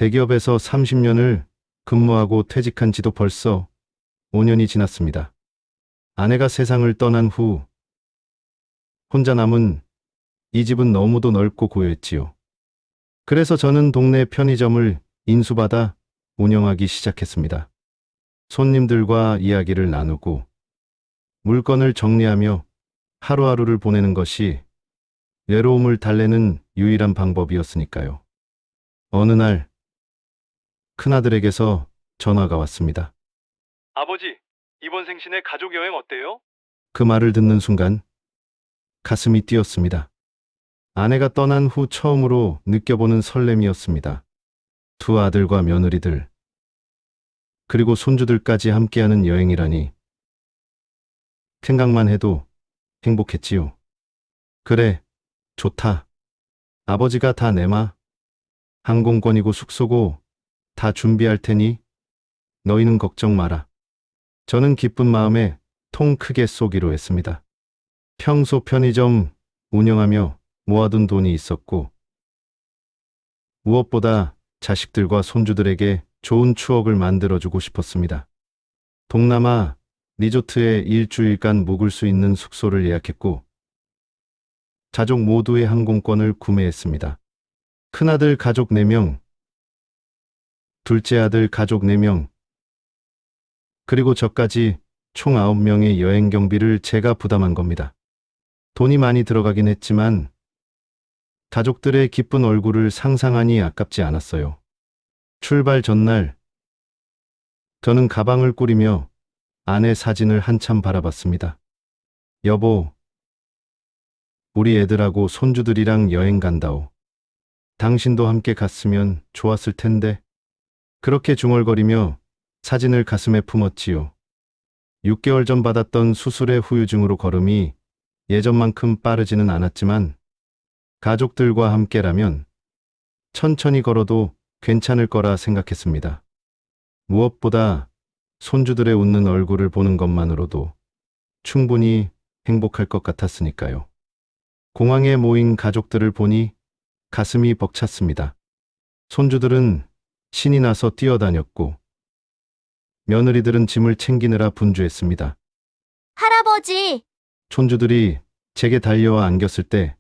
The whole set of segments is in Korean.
대기업에서 30년을 근무하고 퇴직한 지도 벌써 5년이 지났습니다. 아내가 세상을 떠난 후 혼자 남은 이 집은 너무도 넓고 고요했지요. 그래서 저는 동네 편의점을 인수받아 운영하기 시작했습니다. 손님들과 이야기를 나누고 물건을 정리하며 하루하루를 보내는 것이 외로움을 달래는 유일한 방법이었으니까요. 어느 날 큰아들에게서 전화가 왔습니다. 아버지, 이번 생신에 가족 여행 어때요? 그 말을 듣는 순간 가슴이 뛰었습니다. 아내가 떠난 후 처음으로 느껴보는 설렘이었습니다. 두 아들과 며느리들, 그리고 손주들까지 함께하는 여행이라니. 생각만 해도 행복했지요. 그래, 좋다. 아버지가 다 내마. 항공권이고 숙소고 다 준비할 테니 너희는 걱정 마라. 저는 기쁜 마음에 통 크게 쏘기로 했습니다. 평소 편의점 운영하며 모아둔 돈이 있었고, 무엇보다 자식들과 손주들에게 좋은 추억을 만들어주고 싶었습니다. 동남아 리조트에 일주일간 묵을 수 있는 숙소를 예약했고, 가족 모두의 항공권을 구매했습니다. 큰아들 가족 4명, 둘째 아들 가족 4명, 그리고 저까지 총 9명의 여행 경비를 제가 부담한 겁니다. 돈이 많이 들어가긴 했지만 가족들의 기쁜 얼굴을 상상하니 아깝지 않았어요. 출발 전날 저는 가방을 꾸리며 아내 사진을 한참 바라봤습니다. 여보, 우리 애들하고 손주들이랑 여행 간다오. 당신도 함께 갔으면 좋았을 텐데. 그렇게 중얼거리며 사진을 가슴에 품었지요. 6개월 전 받았던 수술의 후유증으로 걸음이 예전만큼 빠르지는 않았지만 가족들과 함께라면 천천히 걸어도 괜찮을 거라 생각했습니다. 무엇보다 손주들의 웃는 얼굴을 보는 것만으로도 충분히 행복할 것 같았으니까요. 공항에 모인 가족들을 보니 가슴이 벅찼습니다. 손주들은 신이 나서 뛰어다녔고 며느리들은 짐을 챙기느라 분주했습니다. 할아버지, 손주들이 제게 달려와 안겼을 때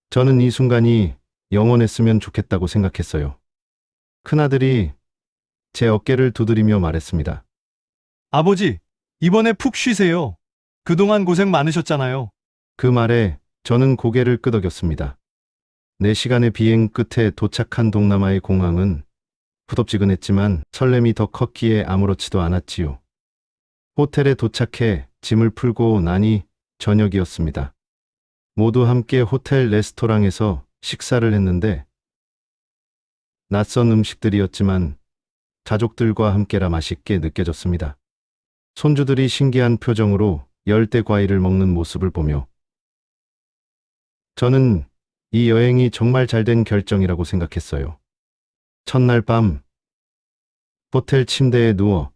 저는 이 순간이 영원했으면 좋겠다고 생각했어요. 큰아들이 제 어깨를 두드리며 말했습니다. 아버지, 이번에 푹 쉬세요. 그동안 고생 많으셨잖아요. 그 말에 저는 고개를 끄덕였습니다. 4시간의 비행 끝에 도착한 동남아의 공항은 후덥지근했지만 설렘이 더 컸기에 아무렇지도 않았지요. 호텔에 도착해 짐을 풀고 나니 저녁이었습니다. 모두 함께 호텔 레스토랑에서 식사를 했는데 낯선 음식들이었지만 가족들과 함께라 맛있게 느껴졌습니다. 손주들이 신기한 표정으로 열대 과일을 먹는 모습을 보며 저는 이 여행이 정말 잘된 결정이라고 생각했어요. 첫날 밤 호텔 침대에 누워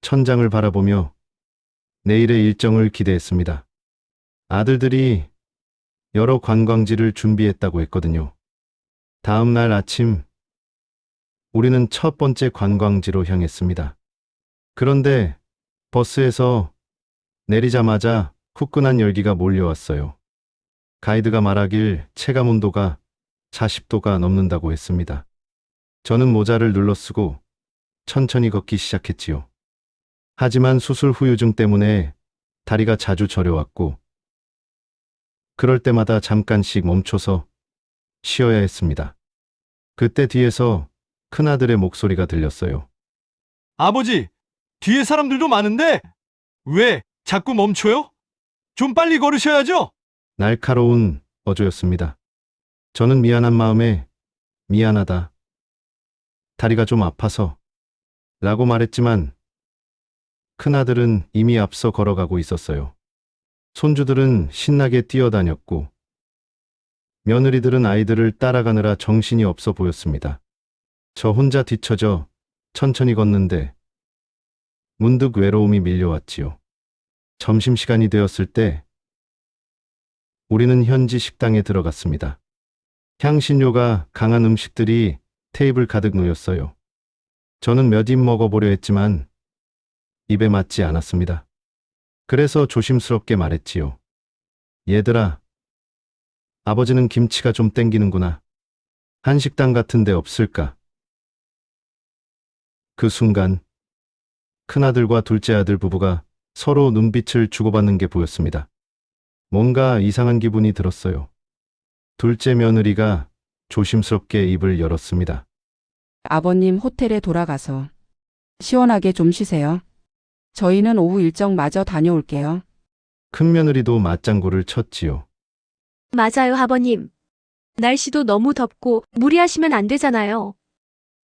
천장을 바라보며 내일의 일정을 기대했습니다. 아들들이 여러 관광지를 준비했다고 했거든요. 다음 날 아침 우리는 첫 번째 관광지로 향했습니다. 그런데 버스에서 내리자마자 후끈한 열기가 몰려왔어요. 가이드가 말하길 체감 온도가 40도가 넘는다고 했습니다. 저는 모자를 눌러쓰고 천천히 걷기 시작했지요. 하지만 수술 후유증 때문에 다리가 자주 저려왔고 그럴 때마다 잠깐씩 멈춰서 쉬어야 했습니다. 그때 뒤에서 큰아들의 목소리가 들렸어요. 아버지, 뒤에 사람들도 많은데 왜 자꾸 멈춰요? 좀 빨리 걸으셔야죠. 날카로운 어조였습니다. 저는 미안한 마음에 미안하다. 다리가 좀 아파서 라고 말했지만 큰아들은 이미 앞서 걸어가고 있었어요. 손주들은 신나게 뛰어다녔고 며느리들은 아이들을 따라가느라 정신이 없어 보였습니다. 저 혼자 뒤처져 천천히 걷는데 문득 외로움이 밀려왔지요. 점심시간이 되었을 때 우리는 현지 식당에 들어갔습니다. 향신료가 강한 음식들이 테이블 가득 놓였어요. 저는 몇 입 먹어보려 했지만 입에 맞지 않았습니다. 그래서 조심스럽게 말했지요. 얘들아, 아버지는 김치가 좀 땡기는구나. 한식당 같은 데 없을까? 그 순간 큰아들과 둘째 아들 부부가 서로 눈빛을 주고받는 게 보였습니다. 뭔가 이상한 기분이 들었어요. 둘째 며느리가 조심스럽게 입을 열었습니다. 아버님 호텔에 돌아가서 시원하게 좀 쉬세요. 저희는 오후 일정 마저 다녀올게요. 큰 며느리도 맞장구를 쳤지요. 맞아요, 아버님. 날씨도 너무 덥고 무리하시면 안 되잖아요.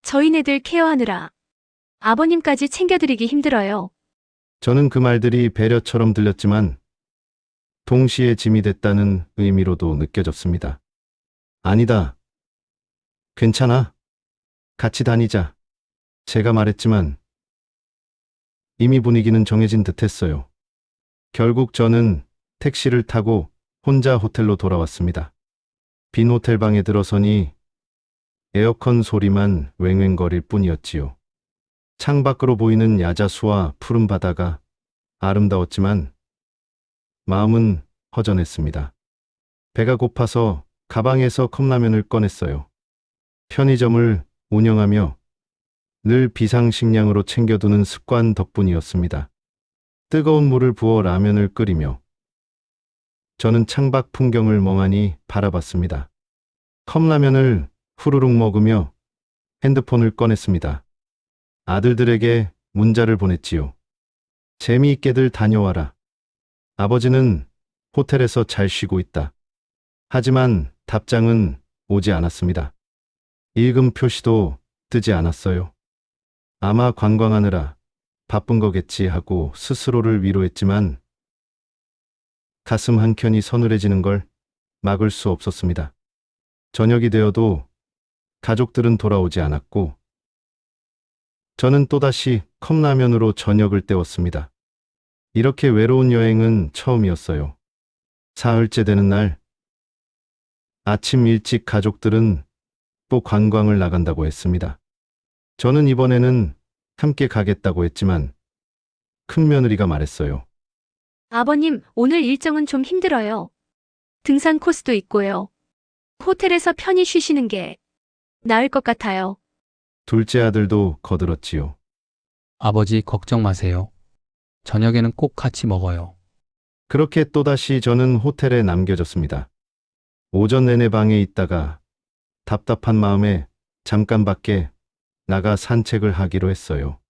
저희네들 케어하느라 아버님까지 챙겨드리기 힘들어요. 저는 그 말들이 배려처럼 들렸지만 동시에 짐이 됐다는 의미로도 느껴졌습니다. 아니다. 괜찮아. 같이 다니자. 제가 말했지만 이미 분위기는 정해진 듯 했어요. 결국 저는 택시를 타고 혼자 호텔로 돌아왔습니다. 빈 호텔방에 들어서니 에어컨 소리만 왱왱거릴 뿐이었지요. 창밖으로 보이는 야자수와 푸른 바다가 아름다웠지만 마음은 허전했습니다. 배가 고파서 가방에서 컵라면을 꺼냈어요. 편의점을 운영하며 늘 비상식량으로 챙겨두는 습관 덕분이었습니다. 뜨거운 물을 부어 라면을 끓이며 저는 창밖 풍경을 멍하니 바라봤습니다. 컵라면을 후루룩 먹으며 핸드폰을 꺼냈습니다. 아들들에게 문자를 보냈지요. 재미있게들 다녀와라. 아버지는 호텔에서 잘 쉬고 있다. 하지만 답장은 오지 않았습니다. 읽음 표시도 뜨지 않았어요. 아마 관광하느라 바쁜 거겠지 하고 스스로를 위로했지만 가슴 한켠이 서늘해지는 걸 막을 수 없었습니다. 저녁이 되어도 가족들은 돌아오지 않았고 저는 또다시 컵라면으로 저녁을 때웠습니다. 이렇게 외로운 여행은 처음이었어요. 사흘째 되는 날 아침 일찍 가족들은 또 관광을 나간다고 했습니다. 저는 이번에는 함께 가겠다고 했지만 큰 며느리가 말했어요. 아버님, 오늘 일정은 좀 힘들어요. 등산 코스도 있고요. 호텔에서 편히 쉬시는 게 나을 것 같아요. 둘째 아들도 거들었지요. 아버지 걱정 마세요. 저녁에는 꼭 같이 먹어요. 그렇게 또다시 저는 호텔에 남겨졌습니다. 오전 내내 방에 있다가 답답한 마음에 잠깐 밖에 나가 산책을 하기로 했어요.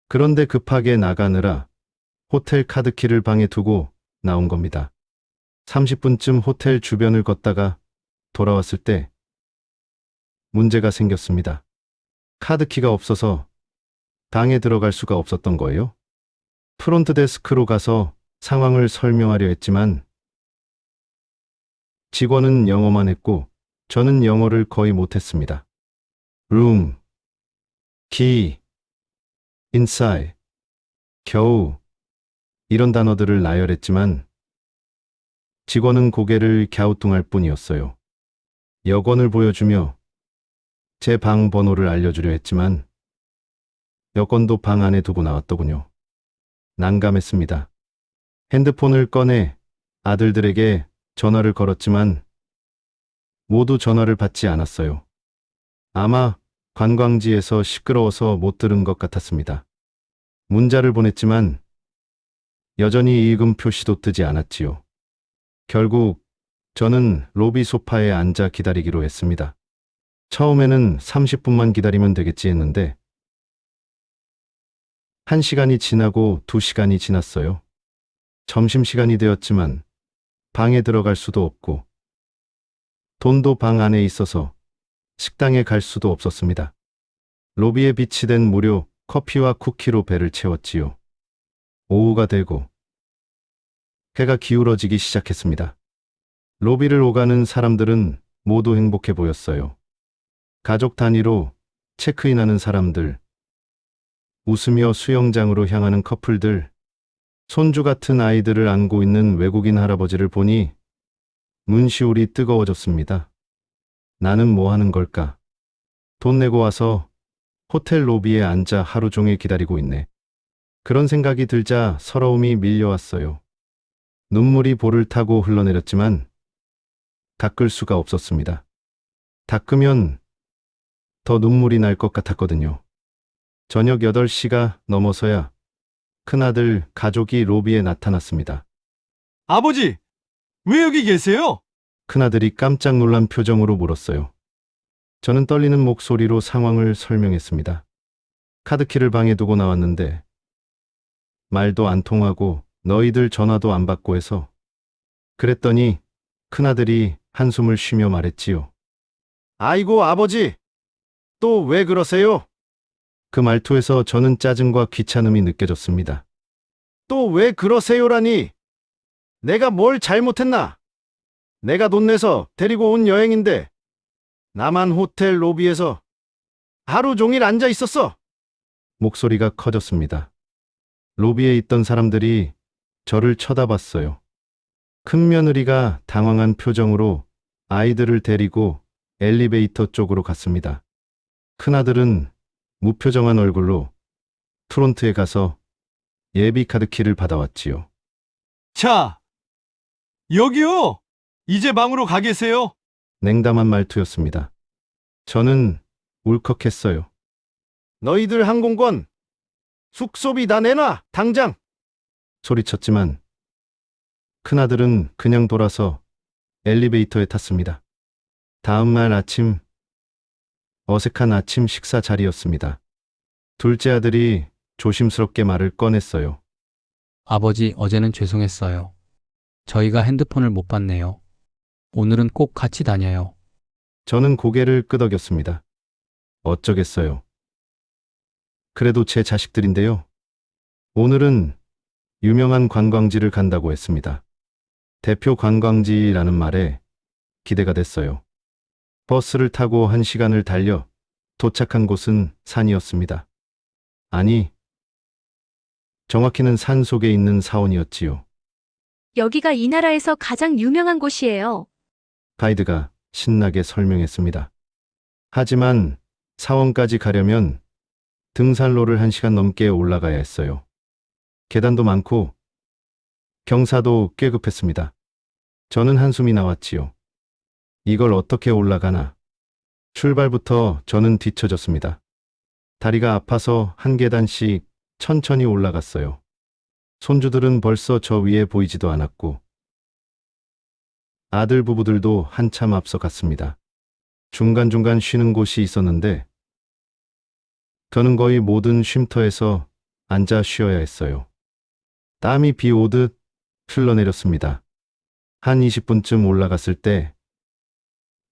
그런데 급하게 나가느라 호텔 카드키를 방에 두고 나온 겁니다. 30분쯤 호텔 주변을 걷다가 돌아왔을 때 문제가 생겼습니다. 카드키가 없어서 방에 들어갈 수가 없었던 거예요. 프론트 데스크로 가서 상황을 설명하려 했지만 직원은 영어만 했고 저는 영어를 거의 못했습니다. room, key, inside, 겨우 이런 단어들을 나열했지만 직원은 고개를 갸우뚱할 뿐이었어요. 여권을 보여주며 제 방 번호를 알려주려 했지만 여권도 방 안에 두고 나왔더군요. 난감했습니다. 핸드폰을 꺼내 아들들에게 전화를 걸었지만 모두 전화를 받지 않았어요. 아마 관광지에서 시끄러워서 못 들은 것 같았습니다. 문자를 보냈지만 여전히 읽음 표시도 뜨지 않았지요. 결국 저는 로비 소파에 앉아 기다리기로 했습니다. 처음에는 30분만 기다리면 되겠지 했는데 1시간이 지나고 2시간이 지났어요. 점심시간이 되었지만 방에 들어갈 수도 없고 돈도 방 안에 있어서 식당에 갈 수도 없었습니다. 로비에 비치된 무료 커피와 쿠키로 배를 채웠지요. 오후가 되고 해가 기울어지기 시작했습니다. 로비를 오가는 사람들은 모두 행복해 보였어요. 가족 단위로 체크인하는 사람들, 웃으며 수영장으로 향하는 커플들, 손주 같은 아이들을 안고 있는 외국인 할아버지를 보니 문시울이 뜨거워졌습니다. 나는 뭐 하는 걸까? 돈 내고 와서 호텔 로비에 앉아 하루 종일 기다리고 있네. 그런 생각이 들자 서러움이 밀려왔어요. 눈물이 볼을 타고 흘러내렸지만 닦을 수가 없었습니다. 닦으면 더 눈물이 날 것 같았거든요. 저녁 8시가 넘어서야 큰아들 가족이 로비에 나타났습니다. 아버지, 왜 여기 계세요? 큰아들이 깜짝 놀란 표정으로 물었어요. 저는 떨리는 목소리로 상황을 설명했습니다. 카드키를 방에 두고 나왔는데 말도 안 통하고 너희들 전화도 안 받고 해서. 그랬더니 큰아들이 한숨을 쉬며 말했지요. 아이고 아버지, 또 왜 그러세요? 그 말투에서 저는 짜증과 귀찮음이 느껴졌습니다. 또 왜 그러세요라니? 내가 뭘 잘못했나? 내가 돈 내서 데리고 온 여행인데 나만 호텔 로비에서 하루 종일 앉아 있었어. 목소리가 커졌습니다. 로비에 있던 사람들이 저를 쳐다봤어요. 큰 며느리가 당황한 표정으로 아이들을 데리고 엘리베이터 쪽으로 갔습니다. 큰아들은 무표정한 얼굴로 프론트에 가서 예비 카드키를 받아왔지요. 자, 여기요. 이제 방으로 가 계세요. 냉담한 말투였습니다. 저는 울컥했어요. 너희들 항공권, 숙소비 다 내놔, 당장! 소리쳤지만 큰아들은 그냥 돌아서 엘리베이터에 탔습니다. 다음 날 아침, 어색한 아침 식사 자리였습니다. 둘째 아들이 조심스럽게 말을 꺼냈어요. 아버지, 어제는 죄송했어요. 저희가 핸드폰을 못 봤네요. 오늘은 꼭 같이 다녀요. 저는 고개를 끄덕였습니다. 어쩌겠어요. 그래도 제 자식들인데요. 오늘은 유명한 관광지를 간다고 했습니다. 대표 관광지라는 말에 기대가 됐어요. 버스를 타고 1시간을 달려 도착한 곳은 산이었습니다. 아니, 정확히는 산 속에 있는 사원이었지요. 여기가 이 나라에서 가장 유명한 곳이에요. 가이드가 신나게 설명했습니다. 하지만 사원까지 가려면 등산로를 1시간 넘게 올라가야 했어요. 계단도 많고 경사도 꽤 급했습니다. 저는 한숨이 나왔지요. 이걸 어떻게 올라가나. 출발부터 저는 뒤처졌습니다. 다리가 아파서 한 계단씩 천천히 올라갔어요. 손주들은 벌써 저 위에 보이지도 않았고 아들 부부들도 한참 앞서 갔습니다. 중간중간 쉬는 곳이 있었는데 저는 거의 모든 쉼터에서 앉아 쉬어야 했어요. 땀이 비 오듯 흘러내렸습니다. 한 20분쯤 올라갔을 때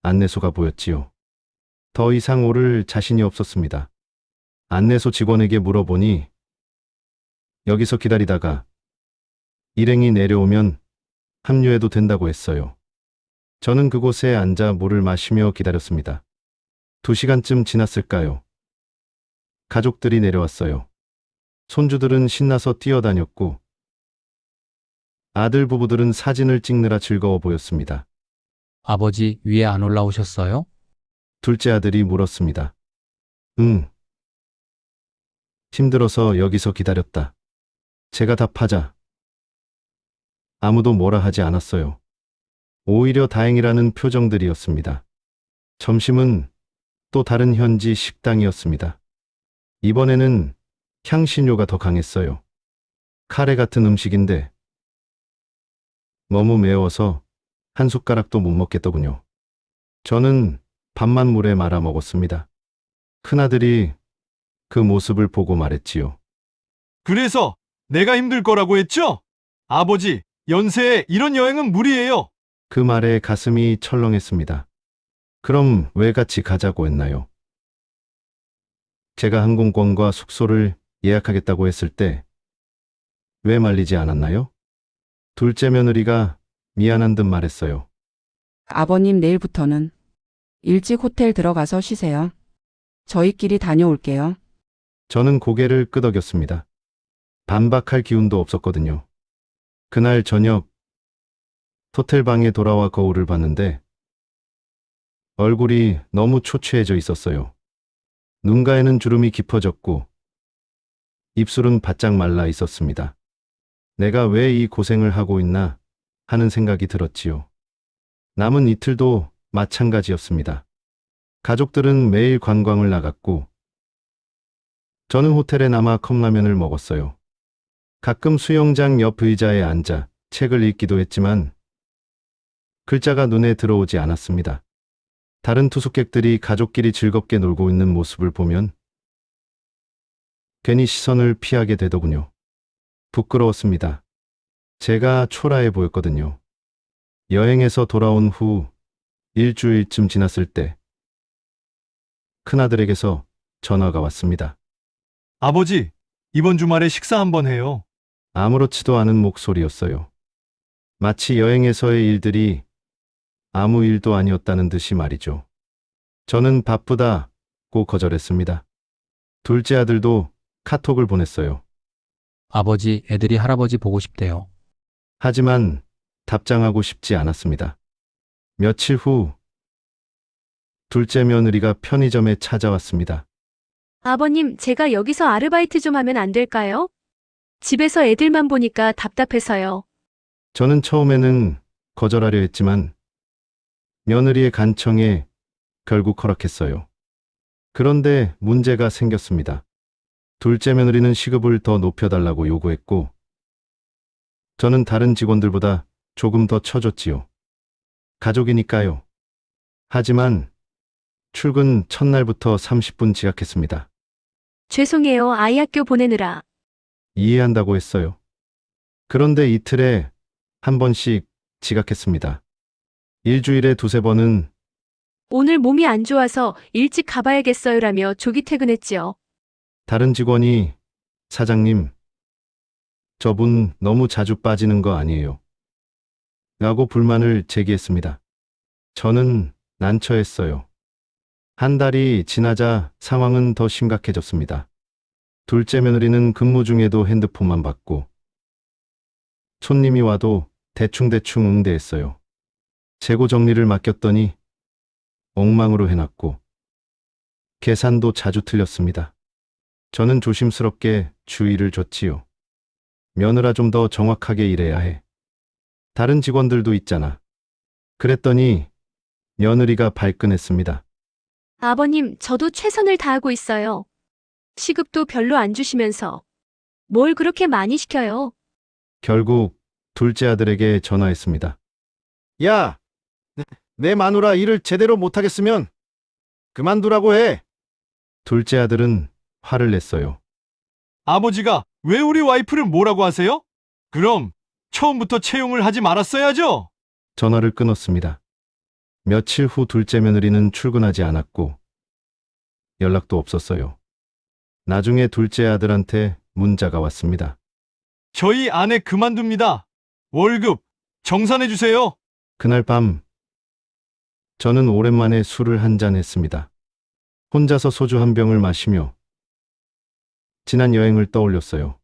안내소가 보였지요. 더 이상 오를 자신이 없었습니다. 안내소 직원에게 물어보니 여기서 기다리다가 일행이 내려오면 합류해도 된다고 했어요. 저는 그곳에 앉아 물을 마시며 기다렸습니다. 2시간쯤 지났을까요? 가족들이 내려왔어요. 손주들은 신나서 뛰어다녔고 아들 부부들은 사진을 찍느라 즐거워 보였습니다. 아버지, 위에 안 올라오셨어요? 둘째 아들이 물었습니다. 응. 힘들어서 여기서 기다렸다. 제가 답하자 아무도 뭐라 하지 않았어요. 오히려 다행이라는 표정들이었습니다. 점심은 또 다른 현지 식당이었습니다. 이번에는 향신료가 더 강했어요. 카레 같은 음식인데 너무 매워서 한 숟가락도 못 먹겠더군요. 저는 밥만 물에 말아 먹었습니다. 큰아들이 그 모습을 보고 말했지요. 그래서 내가 힘들 거라고 했죠? 아버지, 연세에 이런 여행은 무리예요. 그 말에 가슴이 철렁했습니다. 그럼 왜 같이 가자고 했나요? 제가 항공권과 숙소를 예약하겠다고 했을 때 왜 말리지 않았나요? 둘째 며느리가 미안한 듯 말했어요. 아버님 내일부터는 일찍 호텔 들어가서 쉬세요. 저희끼리 다녀올게요. 저는 고개를 끄덕였습니다. 반박할 기운도 없었거든요. 그날 저녁 호텔 방에 돌아와 거울을 봤는데 얼굴이 너무 초췌해져 있었어요. 눈가에는 주름이 깊어졌고 입술은 바짝 말라 있었습니다. 내가 왜 이 고생을 하고 있나 하는 생각이 들었지요. 남은 이틀도 마찬가지였습니다. 가족들은 매일 관광을 나갔고 저는 호텔에 남아 컵라면을 먹었어요. 가끔 수영장 옆 의자에 앉아 책을 읽기도 했지만 글자가 눈에 들어오지 않았습니다. 다른 투숙객들이 가족끼리 즐겁게 놀고 있는 모습을 보면 괜히 시선을 피하게 되더군요. 부끄러웠습니다. 제가 초라해 보였거든요. 여행에서 돌아온 후 일주일쯤 지났을 때 큰아들에게서 전화가 왔습니다. 아버지, 이번 주말에 식사 한번 해요. 아무렇지도 않은 목소리였어요. 마치 여행에서의 일들이 아무 일도 아니었다는 듯이 말이죠. 저는 바쁘다고 거절했습니다. 둘째 아들도 카톡을 보냈어요. 아버지, 애들이 할아버지 보고 싶대요. 하지만 답장하고 싶지 않았습니다. 며칠 후 둘째 며느리가 편의점에 찾아왔습니다. 아버님, 제가 여기서 아르바이트 좀 하면 안 될까요? 집에서 애들만 보니까 답답해서요. 저는 처음에는 거절하려 했지만 며느리의 간청에 결국 허락했어요. 그런데 문제가 생겼습니다. 둘째 며느리는 시급을 더 높여달라고 요구했고 저는 다른 직원들보다 조금 더 쳐줬지요. 가족이니까요. 하지만 출근 첫날부터 30분 지각했습니다. 죄송해요, 아이 학교 보내느라. 이해한다고 했어요. 그런데 이틀에 한 번씩 지각했습니다. 일주일에 두세 번은 오늘 몸이 안 좋아서 일찍 가봐야겠어요라며 조기 퇴근했지요. 다른 직원이 사장님, 저분 너무 자주 빠지는 거 아니에요? 라고 불만을 제기했습니다. 저는 난처했어요. 한 달이 지나자 상황은 더 심각해졌습니다. 둘째 며느리는 근무 중에도 핸드폰만 받고 손님이 와도 대충대충 응대했어요. 재고 정리를 맡겼더니 엉망으로 해놨고 계산도 자주 틀렸습니다. 저는 조심스럽게 주의를 줬지요. 며느라 좀 더 정확하게 일해야 해. 다른 직원들도 있잖아. 그랬더니 며느리가 발끈했습니다. 아버님, 저도 최선을 다하고 있어요. 시급도 별로 안 주시면서. 뭘 그렇게 많이 시켜요? 결국 둘째 아들에게 전화했습니다. 야, 내 마누라 일을 제대로 못하겠으면 그만두라고 해. 둘째 아들은 화를 냈어요. 아버지가 왜 우리 와이프를 뭐라고 하세요? 그럼 처음부터 채용을 하지 말았어야죠. 전화를 끊었습니다. 며칠 후 둘째 며느리는 출근하지 않았고 연락도 없었어요. 나중에 둘째 아들한테 문자가 왔습니다. 저희 아내 그만둡니다. 월급 정산해 주세요. 그날 밤 저는 오랜만에 술을 한잔 했습니다. 혼자서 소주 한 병을 마시며 지난 여행을 떠올렸어요.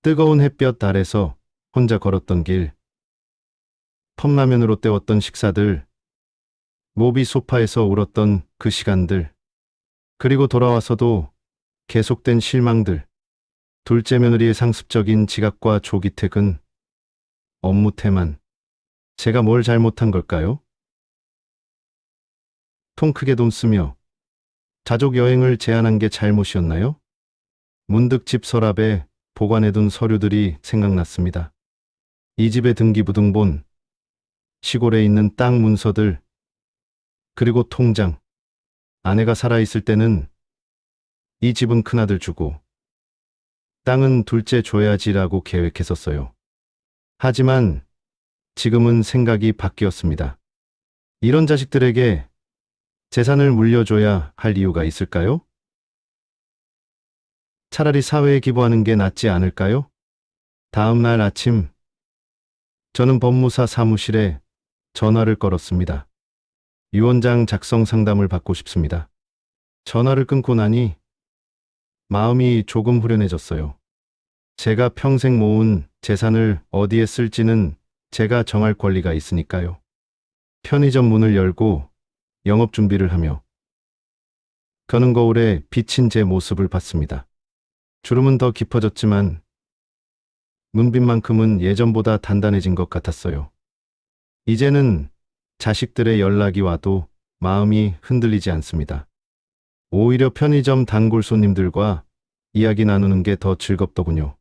뜨거운 햇볕 아래서 혼자 걸었던 길, 컵라면으로 때웠던 식사들, 모비 소파에서 울었던 그 시간들, 그리고 돌아와서도 계속된 실망들, 둘째 며느리의 상습적인 지각과 조기 퇴근, 업무 태만. 제가 뭘 잘못한 걸까요? 통 크게 돈 쓰며 가족 여행을 제안한 게 잘못이었나요? 문득 집 서랍에 보관해둔 서류들이 생각났습니다. 이 집의 등기부등본, 시골에 있는 땅 문서들, 그리고 통장. 아내가 살아있을 때는 이 집은 큰아들 주고 땅은 둘째 줘야지라고 계획했었어요. 하지만 지금은 생각이 바뀌었습니다. 이런 자식들에게 재산을 물려줘야 할 이유가 있을까요? 차라리 사회에 기부하는 게 낫지 않을까요? 다음 날 아침, 저는 법무사 사무실에 전화를 걸었습니다. 유언장 작성 상담을 받고 싶습니다. 전화를 끊고 나니 마음이 조금 후련해졌어요. 제가 평생 모은 재산을 어디에 쓸지는 제가 정할 권리가 있으니까요. 편의점 문을 열고 영업 준비를 하며 겨는 거울에 비친 제 모습을 봤습니다. 주름은 더 깊어졌지만 눈빛만큼은 예전보다 단단해진 것 같았어요. 이제는 자식들의 연락이 와도 마음이 흔들리지 않습니다. 오히려 편의점 단골 손님들과 이야기 나누는 게 더 즐겁더군요.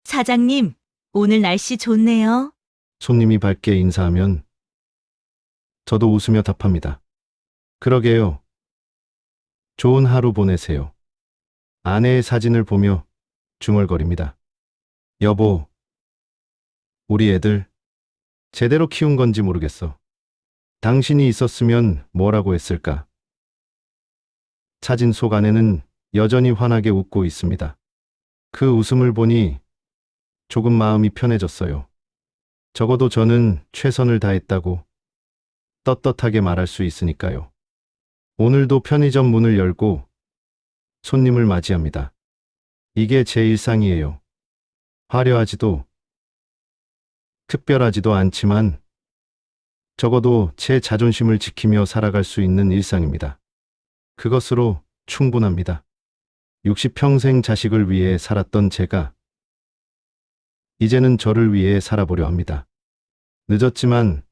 사장님, 오늘 날씨 좋네요. 손님이 밝게 인사하면 저도 웃으며 답합니다. 그러게요. 좋은 하루 보내세요. 아내의 사진을 보며 중얼거립니다. 여보, 우리 애들 제대로 키운 건지 모르겠어. 당신이 있었으면 뭐라고 했을까? 사진 속 아내는 여전히 환하게 웃고 있습니다. 그 웃음을 보니 조금 마음이 편해졌어요. 적어도 저는 최선을 다했다고 떳떳하게 말할 수 있으니까요. 오늘도 편의점 문을 열고 손님을 맞이합니다. 이게 제 일상이에요. 화려하지도 특별하지도 않지만 적어도 제 자존심을 지키며 살아갈 수 있는 일상입니다. 그것으로 충분합니다. 60평생 자식을 위해 살았던 제가 이제는 저를 위해 살아보려 합니다. 늦었지만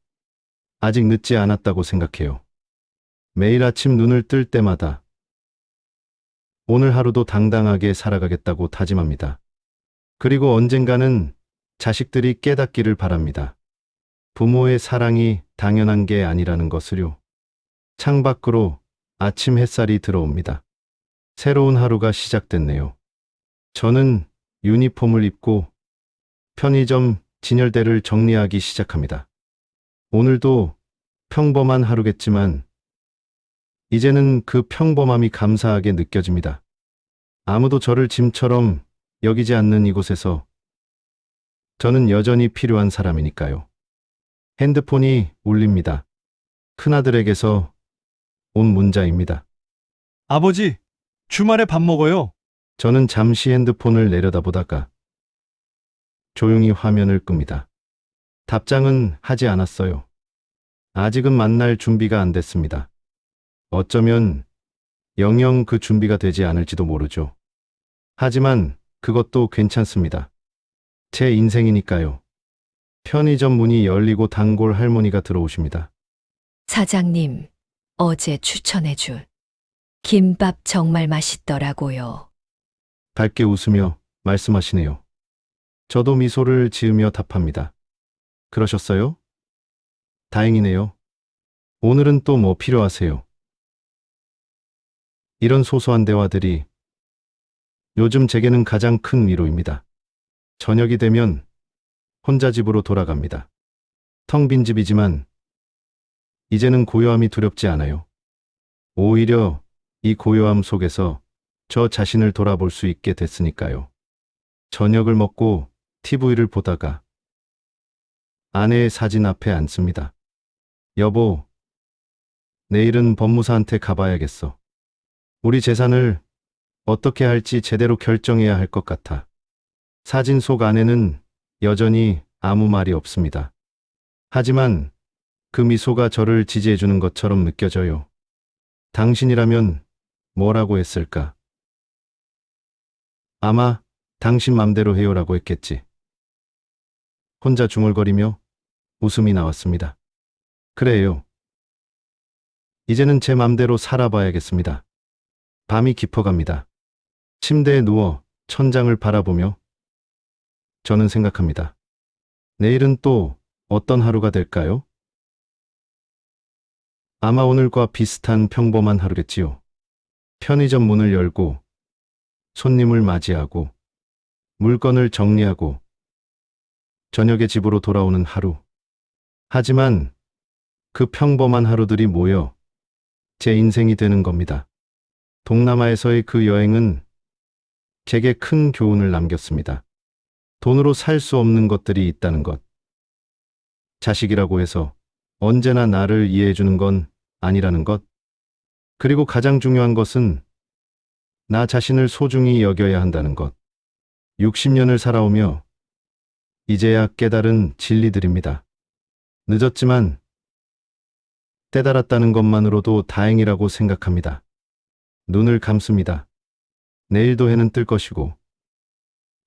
아직 늦지 않았다고 생각해요. 매일 아침 눈을 뜰 때마다 오늘 하루도 당당하게 살아가겠다고 다짐합니다. 그리고 언젠가는 자식들이 깨닫기를 바랍니다. 부모의 사랑이 당연한 게 아니라는 것을요. 창밖으로 아침 햇살이 들어옵니다. 새로운 하루가 시작됐네요. 저는 유니폼을 입고 편의점 진열대를 정리하기 시작합니다. 오늘도 평범한 하루겠지만 이제는 그 평범함이 감사하게 느껴집니다. 아무도 저를 짐처럼 여기지 않는 이곳에서 저는 여전히 필요한 사람이니까요. 핸드폰이 울립니다. 큰아들에게서 온 문자입니다. 아버지, 주말에 밥 먹어요. 저는 잠시 핸드폰을 내려다보다가 조용히 화면을 끕니다. 답장은 하지 않았어요. 아직은 만날 준비가 안 됐습니다. 어쩌면 영영 그 준비가 되지 않을지도 모르죠. 하지만 그것도 괜찮습니다. 제 인생이니까요. 편의점 문이 열리고 단골 할머니가 들어오십니다. 사장님, 어제 추천해준 김밥 정말 맛있더라고요. 밝게 웃으며 말씀하시네요. 저도 미소를 지으며 답합니다. 그러셨어요? 다행이네요. 오늘은 또 뭐 필요하세요? 이런 소소한 대화들이 요즘 제게는 가장 큰 위로입니다. 저녁이 되면 혼자 집으로 돌아갑니다. 텅 빈 집이지만 이제는 고요함이 두렵지 않아요. 오히려 이 고요함 속에서 저 자신을 돌아볼 수 있게 됐으니까요. 저녁을 먹고 TV를 보다가 아내의 사진 앞에 앉습니다. 여보, 내일은 법무사한테 가봐야겠어. 우리 재산을 어떻게 할지 제대로 결정해야 할 것 같아. 사진 속 아내는 여전히 아무 말이 없습니다. 하지만 그 미소가 저를 지지해주는 것처럼 느껴져요. 당신이라면 뭐라고 했을까? 아마 당신 맘대로 해요라고 했겠지. 혼자 중얼거리며 웃음이 나왔습니다. 그래요. 이제는 제 맘대로 살아봐야겠습니다. 밤이 깊어갑니다. 침대에 누워 천장을 바라보며 저는 생각합니다. 내일은 또 어떤 하루가 될까요? 아마 오늘과 비슷한 평범한 하루겠지요. 편의점 문을 열고 손님을 맞이하고 물건을 정리하고 저녁에 집으로 돌아오는 하루. 하지만 그 평범한 하루들이 모여 제 인생이 되는 겁니다. 동남아에서의 그 여행은 제게 큰 교훈을 남겼습니다. 돈으로 살 수 없는 것들이 있다는 것. 자식이라고 해서 언제나 나를 이해해주는 건 아니라는 것. 그리고 가장 중요한 것은 나 자신을 소중히 여겨야 한다는 것. 60년을 살아오며 이제야 깨달은 진리들입니다. 늦었지만 깨달았다는 것만으로도 다행이라고 생각합니다. 눈을 감습니다. 내일도 해는 뜰 것이고,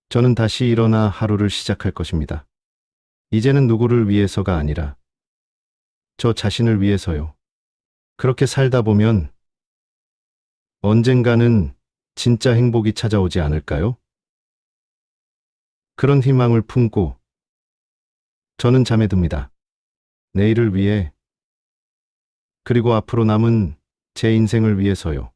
저는 다시 일어나 하루를 시작할 것입니다. 이제는 누구를 위해서가 아니라 저 자신을 위해서요. 그렇게 살다 보면 언젠가는 진짜 행복이 찾아오지 않을까요? 그런 희망을 품고 저는 잠에 듭니다. 내일을 위해, 그리고 앞으로 남은 제 인생을 위해서요.